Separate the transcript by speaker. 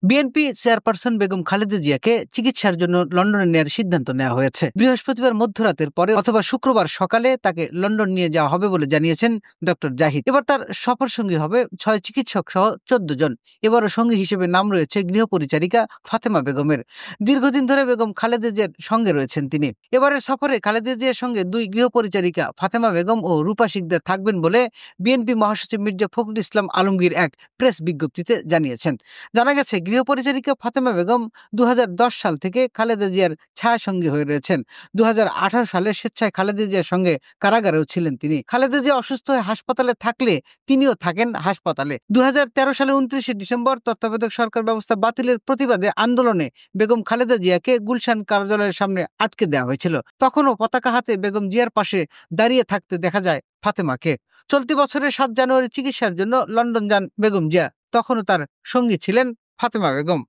Speaker 1: BNP chairperson Begum Khaleda জিয়াকে চিকিৎসার জন্য লন্ডনে নেওয়ার সিদ্ধান্ত নেওয়া হয়েছে। বৃহস্পতিবার মধ্যরাতের পরে অথবা শুক্রবার সকালে তাকে লন্ডন নিয়ে যাওয়া হবে বলে জানিয়েছেন ডক্টর জাহিদ। এবার তার সফর সঙ্গী হবে 6 চিকিৎসক সহ 14 জন। এবারও সঙ্গী হিসেবে নাম রয়েছে গৃহপরিচারিকা ফাতেমা বেগমের। দীর্ঘদিন ধরে বেগম খালেদা জিয়ার সঙ্গে রয়েছেন তিনি। এবারের সফরে খালেদা জিয়ার সঙ্গে 2 গৃহপরিচারিকা ফাতেমা বেগম ও রূপা শিকদার থাকবেন বলে বিএনপি মহাসচিব মির্জা ফখরুল ইসলাম আলমগীর এক প্রেস বিজ্ঞপ্তিতে জানিয়েছেন। জানা গেছে, গৃহপরিচারিকা ফাতেমা বেগম 2010 সাল থেকে খালেদা জিয়ার ছায়া সঙ্গী হয়ে রয়েছেন। 2018 সালে স্বেচ্ছায় খালেদা জিয়ার সঙ্গে কারাগারেও ছিলেন তিনি। খালেদা জিয়া অসুস্থ হয়ে হাসপাতালে থাকলে তিনিও থাকেন হাসপাতালে। 2013 সালে 29 ডিসেম্বর তত্ত্বাবধায়ক সরকার ব্যবস্থা বাতিলের প্রতিবাদে আন্দোলনে বেগম খালেদা জিয়াকে গুলশান কার্যালয়ের সামনে আটকে দেওয়া হয়েছিল। তখনও পতাকা হাতে বেগম জিয়ার পাশে দাঁড়িয়ে থাকতে দেখা যায় ফাতেমাকে। চলতি বছরের 7 জানুয়ারি চিকিৎসার জন্য লন্ডন যান বেগম জিয়া। তখনও তার সঙ্গী ছিলেন ফাতেমা বেগম।